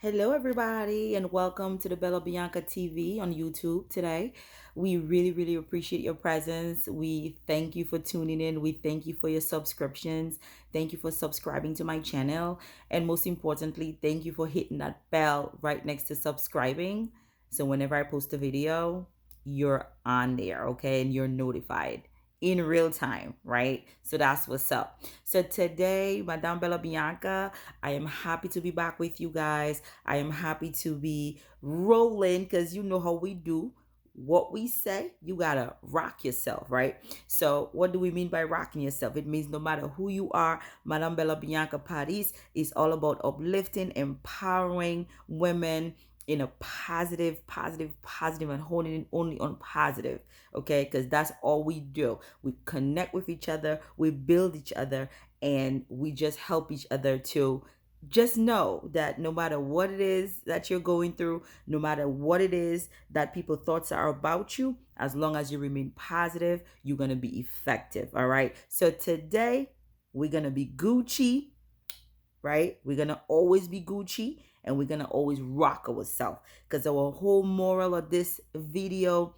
Hello, everybody, and welcome to the Bella Bianca TV on YouTube today. We really appreciate your presence. We thank you for tuning in. We thank you for your subscriptions. Thank you for subscribing to my channel. And most importantly, thank you for hitting that bell right next to subscribing. So whenever I post a video, you're on there, okay? And you're notified in real time, right? So that's what's up. So today, Madame Bella Bianca, I am happy to be back with you guys. I am happy to be rolling because you know how we do. What we say, you gotta rock yourself, right? So, what do we mean by rocking yourself? It means no matter who you are, Madame Bella Bianca Paris is all about uplifting, empowering women in a positive, and holding it only on positive, okay? Because that's all we do. We connect with each other, we build each other, and we just help each other to just know that no matter what it is that you're going through, no matter what it is that people thoughts are about you, as long as you remain positive, you're going to be effective. All right. So today we're going to be Gucci, right? We're going to always be Gucci, and we're going to always rock ourselves, because our whole moral of this video,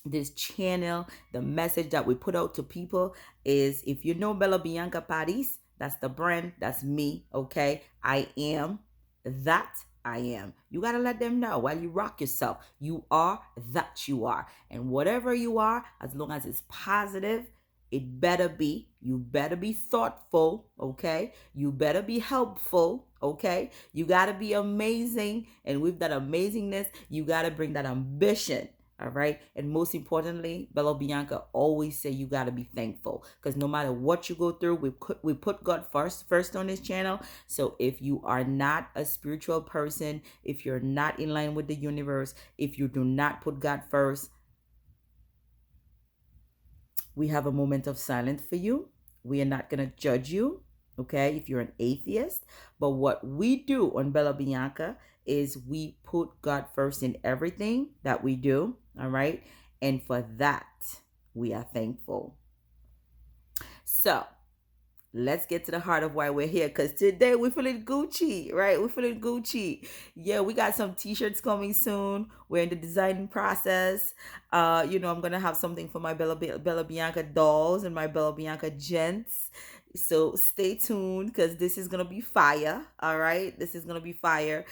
this channel, the message that we put out to people is, if you know Bella Bianca Paris, that's the brand, that's me, okay? I am that I am. You got to let them know while you rock yourself. You are that you are. And whatever you are, as long as it's positive, it better be. You better be thoughtful, okay? You better be helpful, okay? You got to be amazing. And with that amazingness, you got to bring that ambition. All right. And most importantly, Bella Bianca always say you got to be thankful, because no matter what you go through, we put God first on this channel. So if you are not a spiritual person, if you're not in line with the universe, if you do not put God first, we have a moment of silence for you. We are not going to judge you, okay, if you're an atheist. But what we do on Bella Bianca is we put God first in everything that we do, all right? And for that, we are thankful. So, let's get to the heart of why we're here, because today we're feeling Gucci, right? We're feeling Gucci. Yeah, we got some t-shirts coming soon. We're in the designing process. I'm gonna have something for my Bella Bianca dolls and my Bella Bianca gents. So stay tuned, because this is gonna be fire. All right, this is gonna be fire.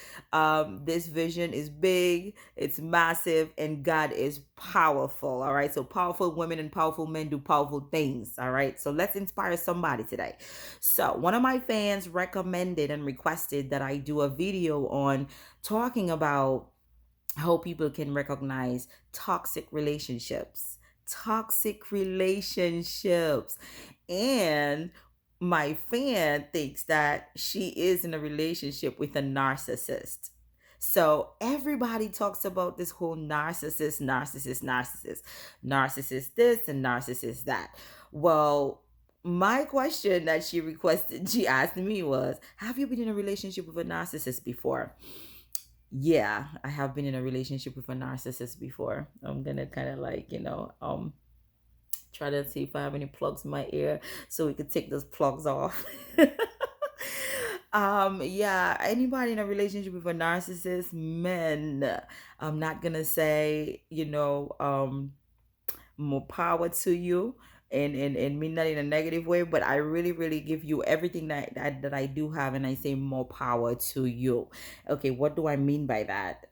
This vision is big, it's massive, and God is powerful. All right, so powerful women and powerful men do powerful things. All right, so let's inspire somebody today. So one of my fans recommended and requested that I do a video on talking about how people can recognize toxic relationships. Toxic relationships. And my fan thinks that she is in a relationship with a narcissist. So everybody talks about this whole narcissist this and narcissist that. Well, my question that she asked me was, have you been in a relationship with a narcissist before? Yeah, I have been in a relationship with a narcissist before. I'm gonna kind of try to see if I have any plugs in my ear so we could take those plugs off. Yeah, anybody in a relationship with a narcissist, men, I'm not gonna say, more power to you, and mean that in a negative way, but I really give you everything that I do have, and I say more power to you. Okay, what do I mean by that?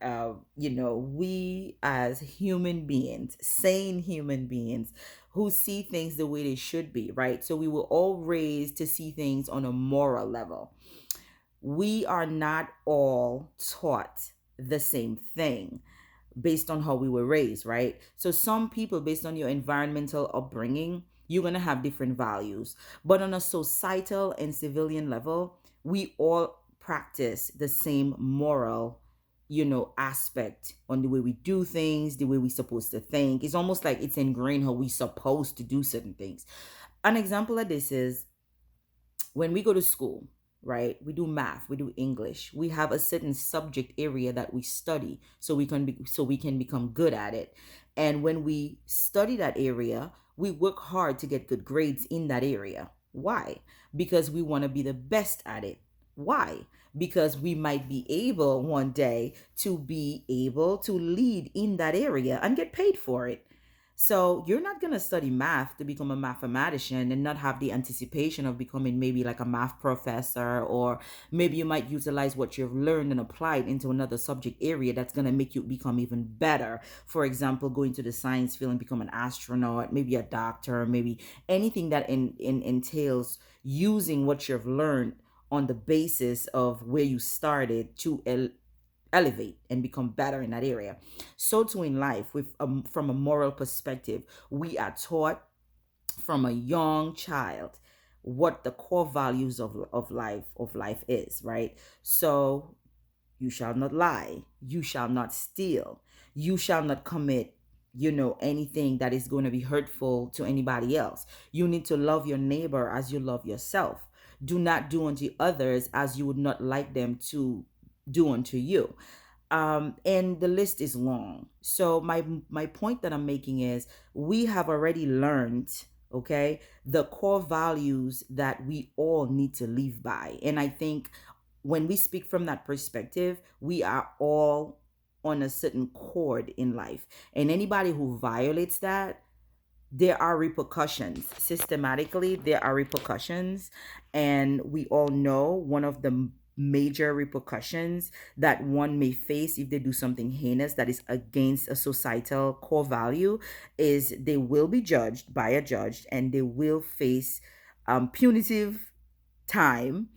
We as human beings, sane human beings, who see things the way they should be, right? So we were all raised to see things on a moral level. We are not all taught the same thing based on how we were raised, right? So some people, based on your environmental upbringing, you're going to have different values. But on a societal and civilian level, we all practice the same moral, aspect on the way we do things, the way we're supposed to think. It's almost like it's ingrained how we're supposed to do certain things. An example of this is when we go to school, right? We do math, we do English. We have a certain subject area that we study so we can become good at it. And when we study that area, we work hard to get good grades in that area. Why? Because we want to be the best at it. Why? Because we might be able one day to be able to lead in that area and get paid for it. So you're not going to study math to become a mathematician and not have the anticipation of becoming maybe like a math professor, or maybe you might utilize what you've learned and applied into another subject area that's going to make you become even better. For example, go into the science field and become an astronaut, maybe a doctor, maybe anything that entails using what you've learned on the basis of where you started to elevate and become better in that area. So too in life, with from a moral perspective, we are taught from a young child what the core values of life is, right? So you shall not lie, you shall not steal, you shall not commit, anything that is going to be hurtful to anybody else. You need to love your neighbor as you love yourself. Do not do unto others as you would not like them to do unto you. And the list is long. So my point that I'm making is, we have already learned, okay, the core values that we all need to live by. And I think when we speak from that perspective, we are all on a certain chord in life. And anybody who violates that, there are repercussions. Systematically, there are repercussions. And we all know one of the major repercussions that one may face if they do something heinous that is against a societal core value is they will be judged by a judge, and they will face punitive time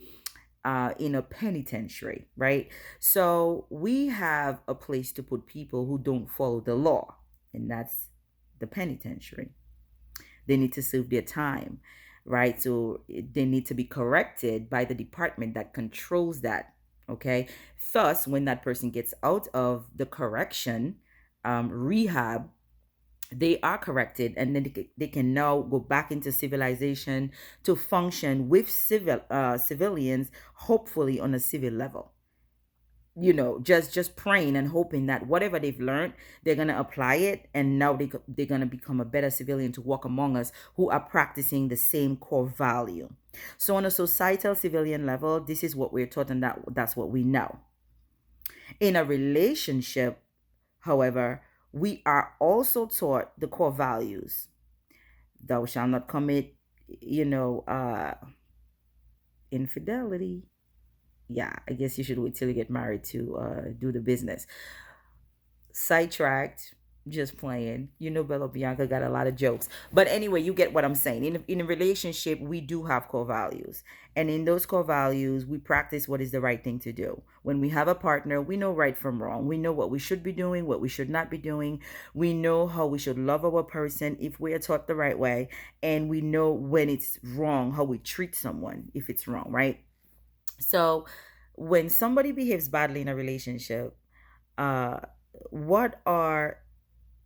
in a penitentiary, right? So we have a place to put people who don't follow the law, and that's the penitentiary. They need to serve their time, right? So they need to be corrected by the department that controls that, okay? Thus, when that person gets out of the correction, rehab, they are corrected, and then they can now go back into civilization to function with civilians, hopefully on a civil level. Just praying and hoping that whatever they've learned, they're going to apply it, and now they're going to become a better civilian to walk among us who are practicing the same core value. So on a societal civilian level, this is what we're taught, and that's what we know. In a relationship, however, we are also taught the core values. Thou shalt not commit, infidelity. Yeah, I guess you should wait till you get married to do the business. Sidetracked, just playing. Bella Bianca got a lot of jokes. But anyway, you get what I'm saying. In a relationship, we do have core values. And in those core values, we practice what is the right thing to do. When we have a partner, we know right from wrong. We know what we should be doing, what we should not be doing. We know how we should love our person if we are taught the right way. And we know when it's wrong, how we treat someone if it's wrong, right? So when somebody behaves badly in a relationship, uh, what are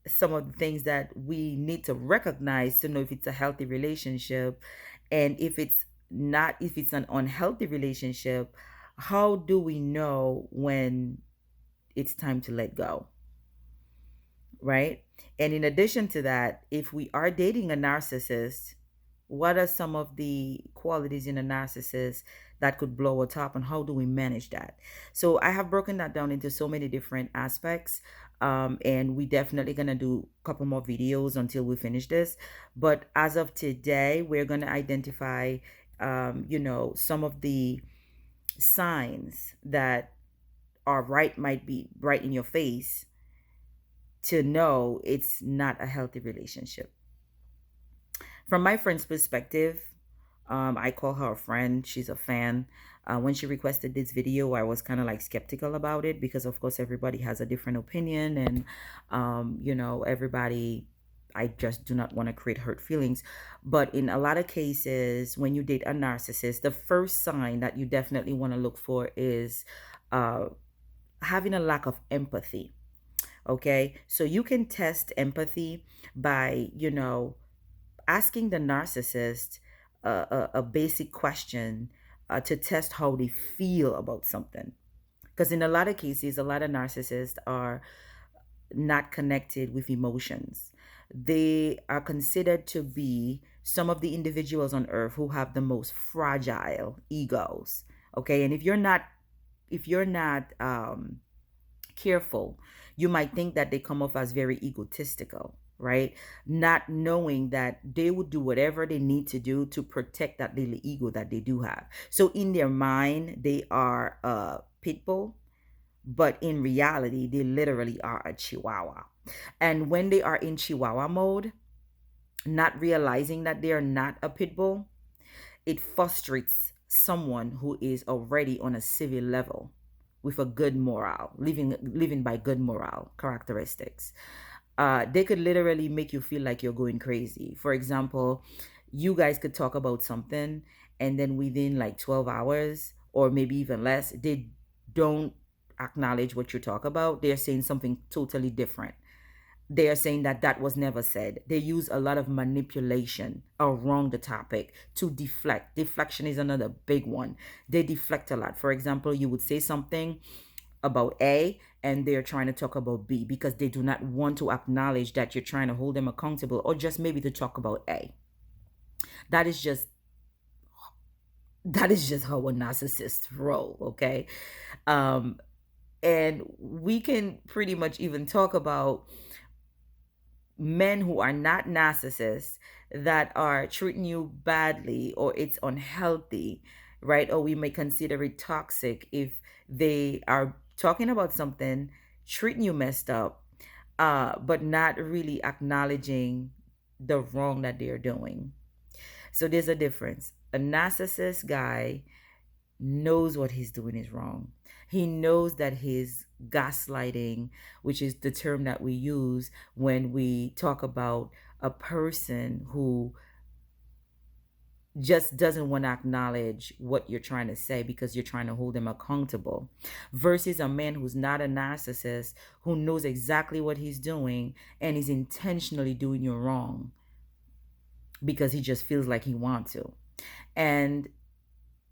some of the things that we need to recognize to know if it's a healthy relationship? And if it's an unhealthy relationship, how do we know when it's time to let go? Right? And in addition to that, if we are dating a narcissist, what are some of the qualities in a narcissist that could blow a top, and how do we manage that? So I have broken that down into so many different aspects. And we definitely gonna do a couple more videos until we finish this. But as of today, we're gonna identify, some of the signs that are might be right in your face to know it's not a healthy relationship. From my friend's perspective, I call her a friend. She's a fan. When she requested this video, I was kind of like skeptical about it because, of course, everybody has a different opinion, and everybody. I just do not want to create hurt feelings. But in a lot of cases, when you date a narcissist, the first sign that you definitely want to look for is having a lack of empathy. Okay, so you can test empathy by, asking the narcissist a basic question to test how they feel about something. Because in a lot of cases, a lot of narcissists are not connected with emotions. They are considered to be some of the individuals on earth who have the most fragile egos. Okay, and if you're not careful, you might think that they come off as very egotistical, right? Not knowing that they would do whatever they need to do to protect that little ego that they do have. So in their mind, they are a pit bull, but in reality, they literally are a chihuahua. And when they are in chihuahua mode, not realizing that they are not a pit bull, it frustrates someone who is already on a civil level with a good morale, living by good morale characteristics. They could literally make you feel like you're going crazy. For example, you guys could talk about something, and then within like 12 hours or maybe even less, they don't acknowledge what you talk about. They're saying something totally different. They are saying that that was never said. They use a lot of manipulation around the topic to deflect. Deflection is another big one. They deflect a lot. For example, you would say something about A and they're trying to talk about B because they do not want to acknowledge that you're trying to hold them accountable, or just maybe to talk about A. That is just how a narcissist roll, okay? Um and we can pretty much even talk about men who are not narcissists that are treating you badly, or it's unhealthy, right? Or we may consider it toxic if they are talking about something, treating you messed up, but not really acknowledging the wrong that they're doing. So there's a difference. A narcissist guy knows what he's doing is wrong. He knows that his gaslighting, which is the term that we use when we talk about a person who just doesn't want to acknowledge what you're trying to say because you're trying to hold them accountable, versus a man who's not a narcissist, who knows exactly what he's doing and is intentionally doing you wrong because he just feels like he wants to. And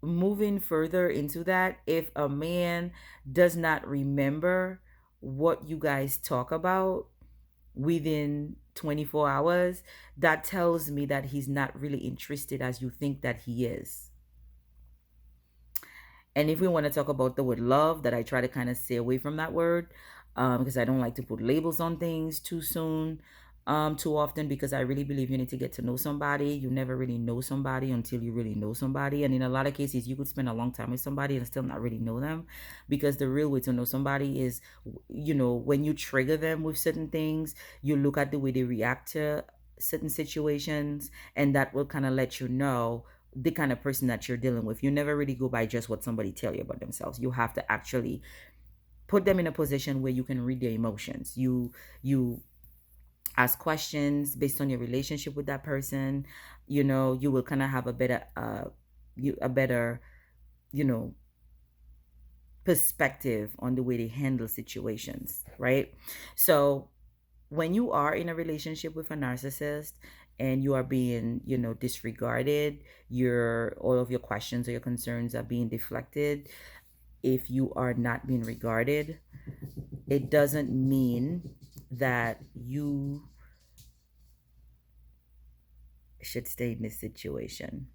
moving further into that, if a man does not remember what you guys talk about within 24 hours, that tells me that he's not really interested as you think that he is. And if we want to talk about the word love, that I try to kind of stay away from that word, because I don't like to put labels on things too soon, too often, because I really believe you need to get to know somebody. You never really know somebody until you really know somebody. And in a lot of cases, you could spend a long time with somebody and still not really know them, because the real way to know somebody is, when you trigger them with certain things, you look at the way they react to certain situations, and that will kind of let you know the kind of person that you're dealing with. You never really go by just what somebody tell you about themselves. You have to actually put them in a position where you can read their emotions. You ask questions based on your relationship with that person. You will kind of have a better you know perspective on the way they handle situations, right? So when you are in a relationship with a narcissist and you are being, disregarded, your all of your questions or your concerns are being deflected, if you are not being regarded, it doesn't mean that you should stay in this situation.